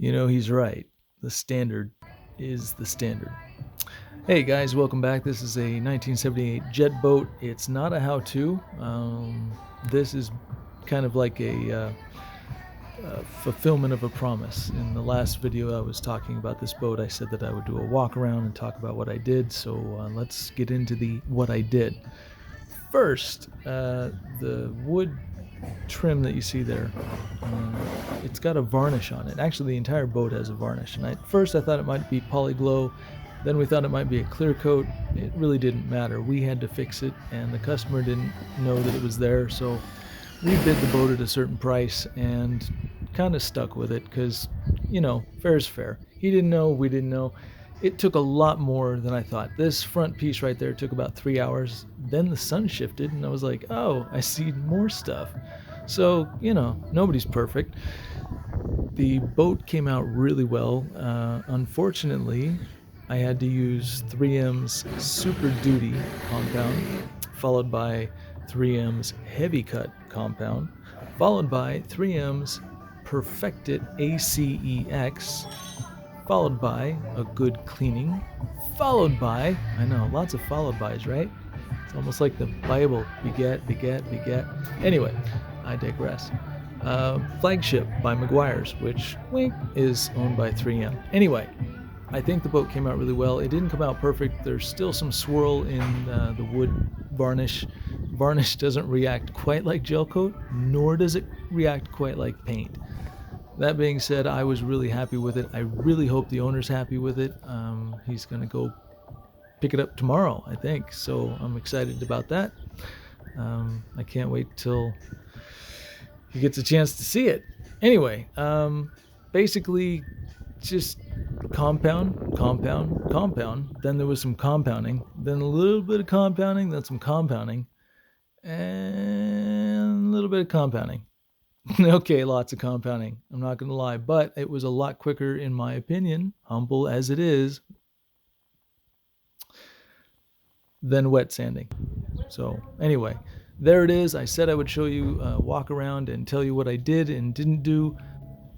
You know, he's right. The standard is the standard. Hey guys, welcome back. This is a 1978 jet boat. It's not a how-to. This is kind of like a fulfillment of a promise. In the last video I was talking about this boat, I said that I would do a walk around and talk about what I did. So let's get into what I did. First, the wood trim that you see there, it's got a varnish on it. Actually, the entire boat has a varnish. And at first I thought it might be poli-glow. Then we thought it might be a clear coat. It really didn't matter. We had to fix it, and the customer didn't know that it was there. So we bid the boat at a certain price and kind of stuck with it because, you know, fair is fair. He didn't know, we didn't know. It took a lot more than I thought. This front piece right there took about 3 hours. Then the sun shifted, and I was like, oh, I see more stuff. So, you know, nobody's perfect. The boat came out really well. Unfortunately, I had to use 3M's Super Duty compound, followed by 3M's Heavy Cut compound, followed by 3M's Perfected ACEX, followed by a good cleaning, followed by, I know, lots of followed bys, right? It's almost like the Bible, beget, beget, beget. Anyway, I digress. Flagship by Meguiar's, which, wink, is owned by 3M. Anyway, I think the boat came out really well. It didn't come out perfect. There's still some swirl in the wood varnish. Varnish doesn't react quite like gel coat, nor does it react quite like paint. That being said, I was really happy with it. I really hope the owner's happy with it. He's going to go pick it up tomorrow, I think. So I'm excited about that. I can't wait till he gets a chance to see it. Anyway, basically just compound. Then there was some compounding. Then a little bit of compounding. Then some compounding. And a little bit of compounding. Okay, lots of compounding. I'm not going to lie, but it was a lot quicker, in my opinion, humble as it is, than wet sanding. So anyway, there it is. I said I would show you, walk around and tell you what I did and didn't do.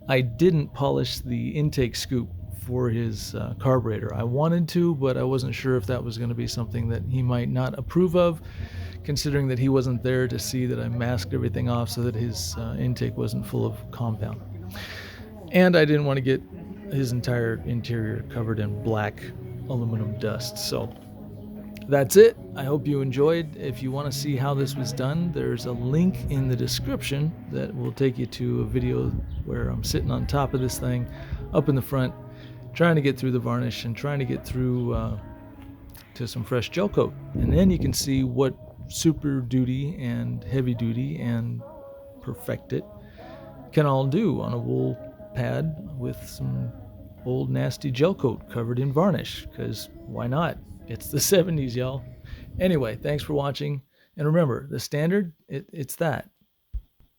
I didn't polish the intake scoop for his carburetor. I wanted to, but I wasn't sure if that was going to be something that he might not approve of, considering that he wasn't there to see that I masked everything off so that his intake wasn't full of compound. And I didn't want to get his entire interior covered in black aluminum dust. So that's it. I hope you enjoyed. If you want to see how this was done, there's a link in the description that will take you to a video where I'm sitting on top of this thing up in the front, trying to get through the varnish and trying to get through to some fresh gel coat. And then you can see what Super Duty and Heavy Duty and Perfected can all do on a wool pad with some old nasty gel coat covered in varnish, because why not? It's the 70s, y'all. Anyway, thanks for watching. And remember, the standard, it's that.